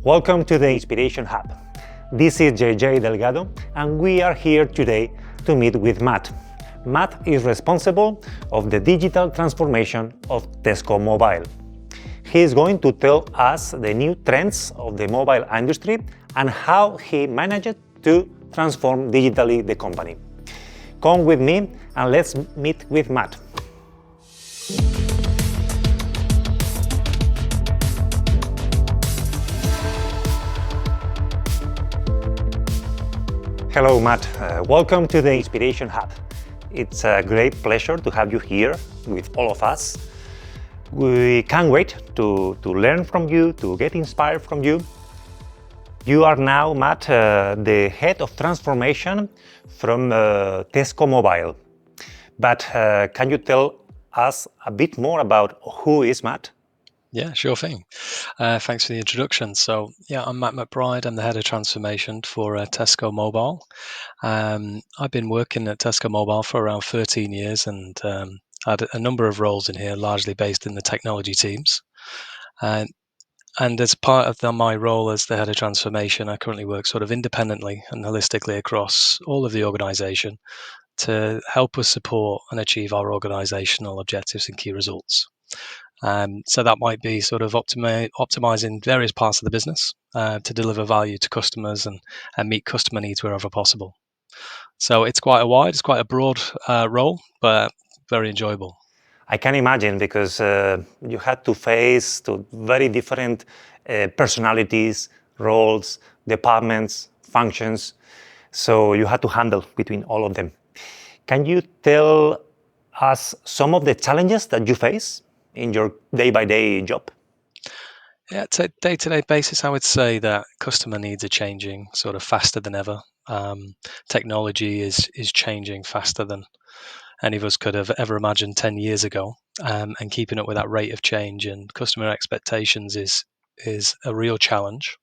Welcome to the Inspiration Hub. This is JJ Delgado, and we are here today to meet with Matt. Matt is responsible of the digital transformation of Tesco Mobile. He is going to tell us the new trends of the mobile industry and how he managed to transform digitally the company. Come with me and let's meet with Matt. Hello, Matt. Welcome to the Inspiration Hub. It's a great pleasure to have you here with all of us. We can't wait to learn from you, to get inspired from you. You are now, Matt, the head of transformation from Tesco Mobile. But can you tell us a bit more about who is Matt? Yeah, sure thing. Thanks for the introduction. So, I'm Matt McBride. I'm the head of transformation for Tesco Mobile. I've been working at Tesco Mobile for around 13 years and had a number of roles in here, largely based in the technology teams. And as part of my role as the head of transformation, I currently work sort of independently and holistically across all of the organization to help us support and achieve our organizational objectives and key results. So that might be sort of optimizing various parts of the business to deliver value to customers and meet customer needs wherever possible. So it's quite a broad role, but very enjoyable. I can imagine because you had to face to very different personalities, roles, departments, functions. So you had to handle between all of them. Can you tell us some of the challenges that you face in your day-by-day job? Yeah, it's a day-to-day basis. I would say that customer needs are changing sort of faster than ever. Technology is changing faster than any of us could have ever imagined 10 years ago, and keeping up with that rate of change and customer expectations is a real challenge.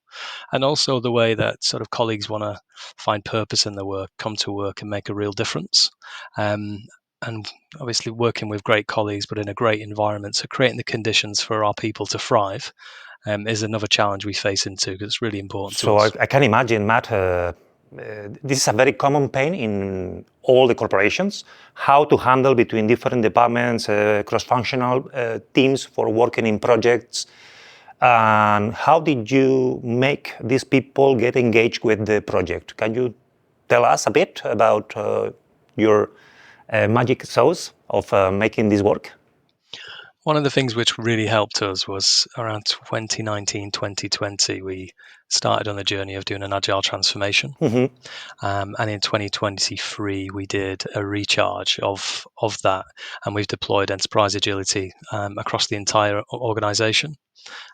And also the way that sort of colleagues want to find purpose in their work, come to work and make a real difference. And obviously working with great colleagues, but in a great environment. So creating the conditions for our people to thrive is another challenge we face into because it's really important to us. So I can imagine, Matt, this is a very common pain in all the corporations, how to handle between different departments, cross-functional teams for working in projects. And how did you make these people get engaged with the project? Can you tell us a bit about your magic sauce of making this work? One of the things which really helped us was around 2019, 2020, we started on the journey of doing an agile transformation. Mm-hmm. And in 2023, we did a recharge of that. And we've deployed enterprise agility across the entire organization.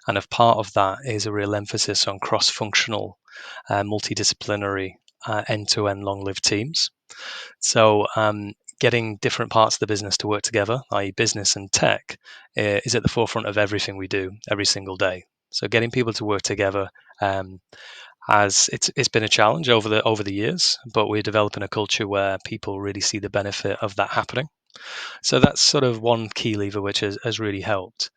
And as part of that is a real emphasis on cross-functional, multidisciplinary, end-to-end long-lived teams. So getting different parts of the business to work together, i.e. business and tech, is at the forefront of everything we do every single day. So getting people to work together as it's been a challenge over the years, but we're developing a culture where people really see the benefit of that happening. So that's sort of one key lever which has really helped.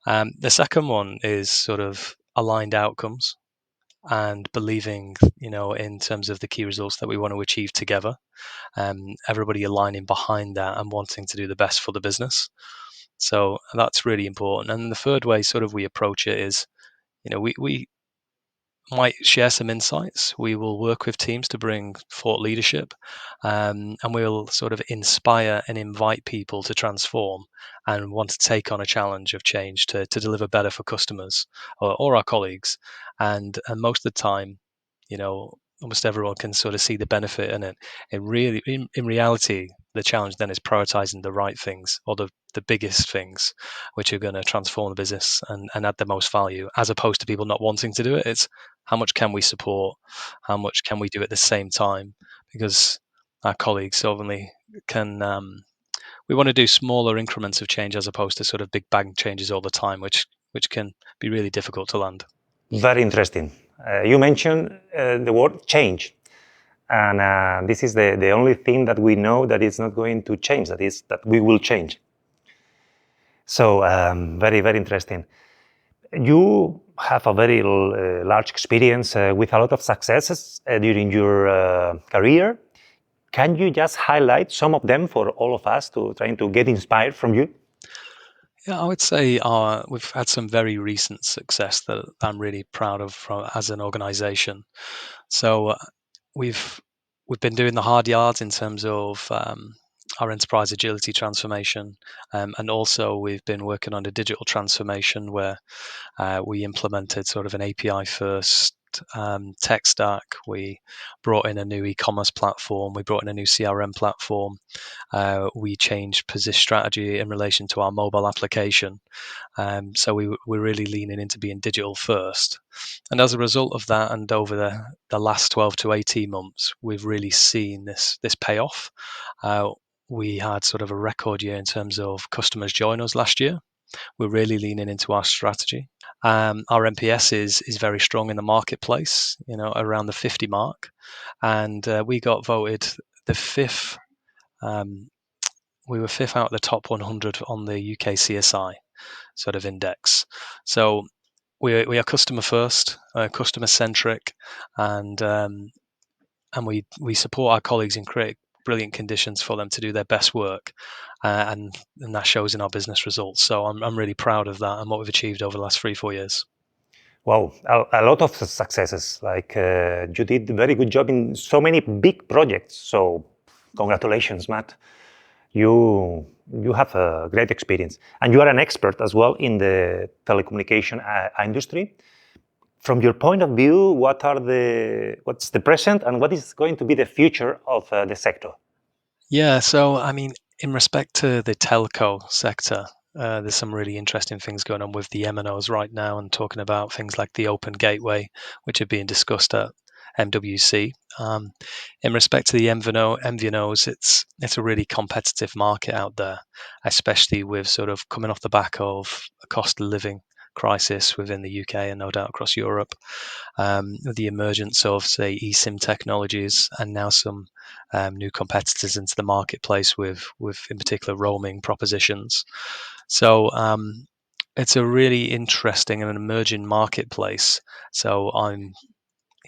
The second one is sort of aligned outcomes and believing, in terms of the key results that we want to achieve together. Everybody aligning behind that and wanting to do the best for the business. So that's really important. And the third way sort of we approach it is, we might share some insights. We will work with teams to bring thought leadership, and we'll sort of inspire and invite people to transform and want to take on a challenge of change to deliver better for customers or our colleagues. And most of the time, almost everyone can sort of see the benefit in it. It really, in reality, the challenge then is prioritizing the right things or the biggest things which are going to transform the business and add the most value, as opposed to people not wanting to do it. It's how much can we support? How much can we do at the same time? Because our colleagues certainly can. We want to do smaller increments of change as opposed to sort of big bang changes all the time, which can be really difficult to land. Very interesting. You mentioned the word change. And this is the only thing that we know that is not going to change, that is that we will change. So very, very interesting. You have a very large experience with a lot of successes during your career. Can you just highlight some of them for all of us to trying to get inspired from you? Yeah, I would say we've had some very recent success that I'm really proud of as an organization. So we've we've been doing the hard yards in terms of our enterprise agility transformation, and also we've been working on a digital transformation where we implemented sort of an API first tech stack. We brought in a new e-commerce platform. We brought in a new CRM platform. We changed position strategy in relation to our mobile application. So we're really leaning into being digital first. And as a result of that, and over the last 12 to 18 months, we've really seen this pay off. We had sort of a record year in terms of customers join us last year. We're really leaning into our strategy. Our NPS is very strong in the marketplace, around the 50 mark, and we got voted the fifth. We were fifth out of the top 100 on the UK CSI sort of index. So we are customer first, customer centric, and we support our colleagues and create brilliant conditions for them to do their best work, and that shows in our business results. So I'm really proud of that and what we've achieved over the last 3-4 years. Wow, a lot of successes. Like you did a very good job in so many big projects. So congratulations, Matt. You have a great experience, and you are an expert as well in the telecommunication industry. From your point of view, what's the present and what is going to be the future of the sector? Yeah, so I mean, in respect to the telco sector, there's some really interesting things going on with the MNOs right now, and talking about things like the open gateway, which are being discussed at MWC. In respect to the MVNOs, it's a really competitive market out there, especially with sort of coming off the back of a cost of living crisis within the UK and no doubt across Europe. The emergence of, say, eSIM technologies, and now some new competitors into the marketplace with in particular roaming propositions. So it's a really interesting and an emerging marketplace. So I'm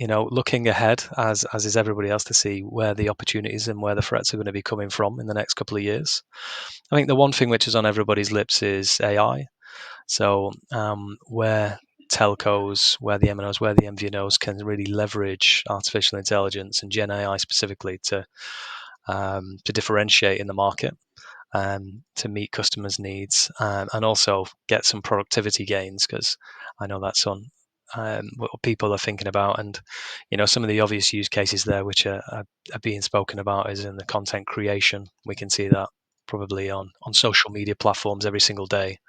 looking ahead, as is everybody else, to see where the opportunities and where the threats are going to be coming from in the next couple of years. I think the one thing which is on everybody's lips is AI. So where telcos, where the MNOs, where the MVNOs can really leverage artificial intelligence and Gen AI specifically to differentiate in the market, to meet customers' needs, and also get some productivity gains, because I know that's on what people are thinking about. And some of the obvious use cases there which are being spoken about is in the content creation. We can see that probably on social media platforms every single day.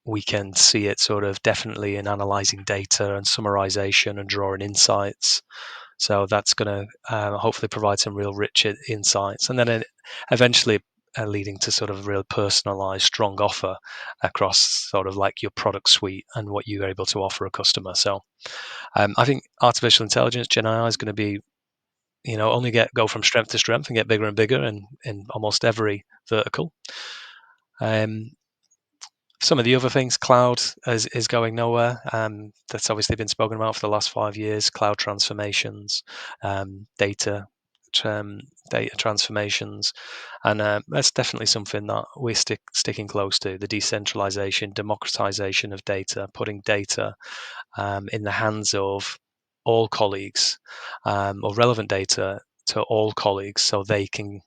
We can see it sort of definitely in analyzing data and summarization and drawing insights. So that's going to hopefully provide some real rich insights, and then eventually leading to sort of a real personalized, strong offer across sort of like your product suite and what you're able to offer a customer. So I think artificial intelligence, Gen AI, is going to be, only go from strength to strength and get bigger and bigger in almost every vertical. Some of the other things, cloud is going nowhere. That's obviously been spoken about for the last 5 years. Cloud transformations, data transformations, and that's definitely something that we're sticking close to. The decentralization, democratization of data, putting data in the hands of all colleagues, or relevant data to all colleagues, so they can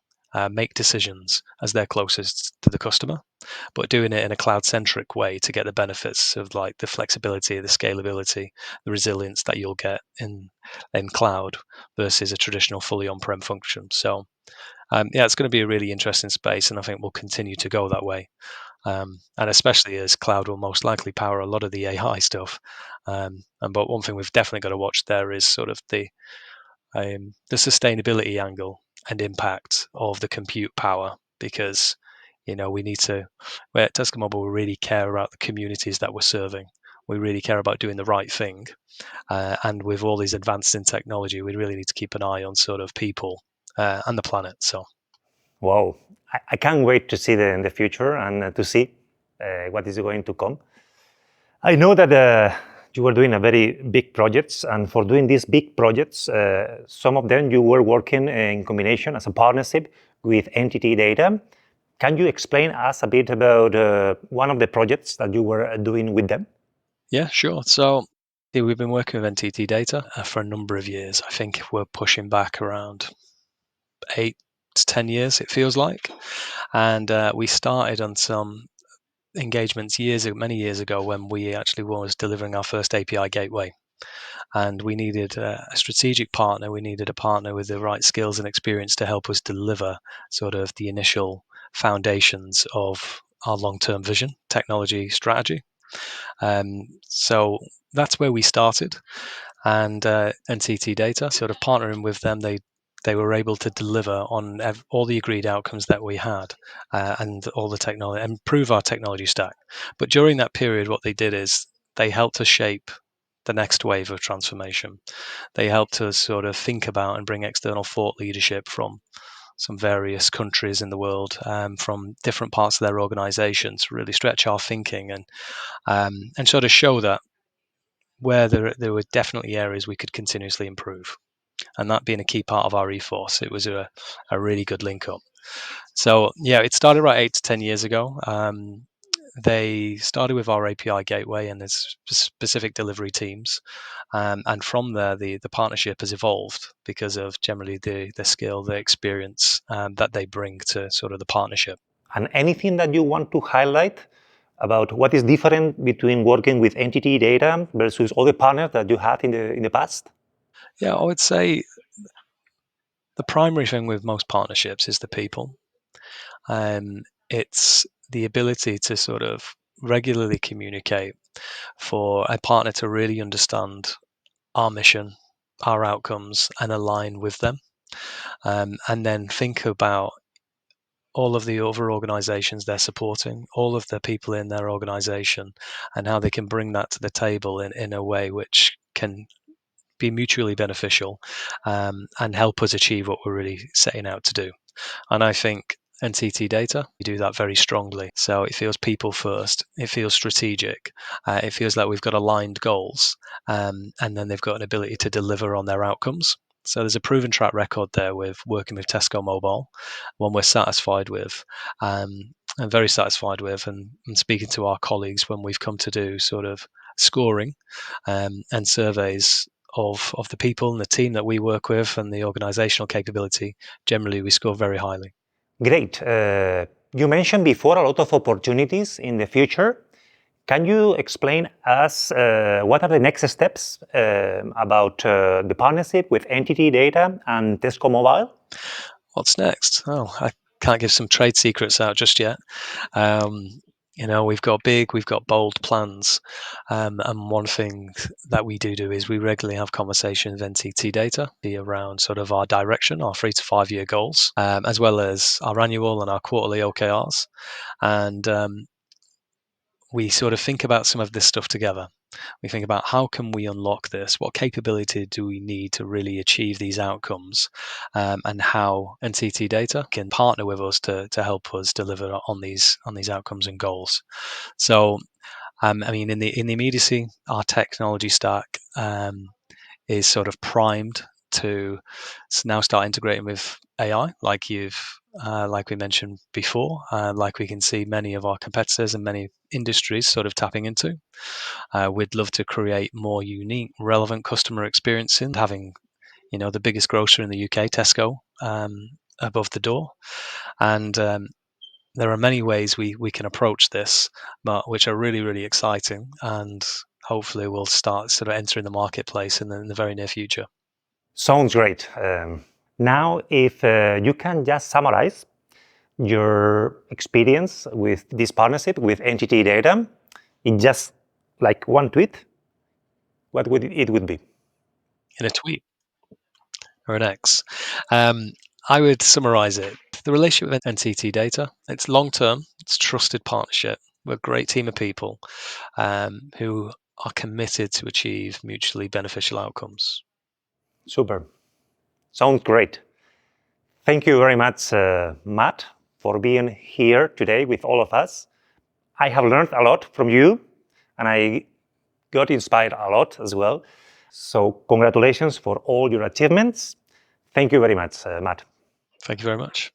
make decisions as they're closest to the customer, but doing it in a cloud-centric way to get the benefits of like the flexibility, the scalability, the resilience that you'll get in cloud versus a traditional fully on-prem function. So it's going to be a really interesting space, and I think we'll continue to go that way. And especially as cloud will most likely power a lot of the AI stuff. But one thing we've definitely got to watch there is sort of the sustainability angle and impact of the compute power, because we need to, where at Tesco Mobile, we really care about the communities that we're serving. We really care about doing the right thing, and with all these advances in technology, we really need to keep an eye on sort of people and the planet. So Wow, I can't wait to see in the future and to see what is going to come. I know that you were doing a very big projects, and for doing these big projects, some of them you were working in combination as a partnership with entity data. Can you explain us a bit about one of the projects that you were doing with them? Yeah, sure. So we've been working with NTT Data for a number of years. I think we're pushing back around 8 to 10 years, it feels like. And we started on some engagements many years ago when we actually was delivering our first API gateway. And we needed a strategic partner. We needed a partner with the right skills and experience to help us deliver sort of the initial foundations of our long-term vision, technology strategy. So that's where we started. And NTT Data, sort of partnering with them, they were able to deliver on all the agreed outcomes that we had and all the technology, improve our technology stack. But during that period, what they did is they helped us shape the next wave of transformation. They helped us sort of think about and bring external thought leadership from some various countries in the world, from different parts of their organization, to really stretch our thinking and sort of show that where there were definitely areas we could continuously improve. And that being a key part of our ethos, it was a really good link up. So yeah, it started about 8 to 10 years ago. They started with our API gateway and there's specific delivery teams. And from there, the partnership has evolved because of generally the skill, the experience that they bring to sort of the partnership. And anything that you want to highlight about what is different between working with entity data versus other partners that you had in the past? Yeah, I would say the primary thing with most partnerships is the people. It's the ability to sort of regularly communicate for a partner to really understand our mission, our outcomes, and align with them. And then think about all of the other organizations they're supporting, all of the people in their organization, and how they can bring that to the table in a way which can be mutually beneficial and help us achieve what we're really setting out to do. And I think NTT Data, we do that very strongly. So it feels people first, it feels strategic, it feels like we've got aligned goals, and then they've got an ability to deliver on their outcomes. So there's a proven track record there with working with Tesco Mobile, one we're satisfied with. I'm very satisfied with, and speaking to our colleagues when we've come to do sort of scoring and surveys of the people and the team that we work with and the organizational capability, generally we score very highly. Great. You mentioned before a lot of opportunities in the future. Can you explain us what are the next steps about the partnership with Entity Data and Tesco Mobile? What's next? Oh, I can't give some trade secrets out just yet. We've got bold plans, and one thing that we do is we regularly have conversations with NTT Data around sort of our direction, our 3 to 5 year goals, as well as our annual and our quarterly OKRs, and we sort of think about some of this stuff together. We think about how can we unlock this? What capability do we need to really achieve these outcomes? And how NTT Data can partner with us to help us deliver on these outcomes and goals. So, I mean, in the immediacy, our technology stack is sort of primed to now start integrating with AI, like we mentioned before, like we can see many of our competitors and many industries sort of tapping into. We'd love to create more unique, relevant customer experiences, having the biggest grocer in the UK, Tesco, above the door, and there are many ways we can approach this, but which are really, really exciting, and hopefully we'll start sort of entering the marketplace in the very near future. Sounds great. Now, if you can just summarize your experience with this partnership with Entity Data in just like one tweet, what would it would be? In a tweet or an X, I would summarize it. The relationship with NTT Data, it's long-term, it's trusted partnership. We're a great team of people who are committed to achieve mutually beneficial outcomes. Super. Sounds great. Thank you very much, Matt, for being here today with all of us. I have learned a lot from you, and I got inspired a lot as well. So congratulations for all your achievements. Thank you very much, Matt. Thank you very much.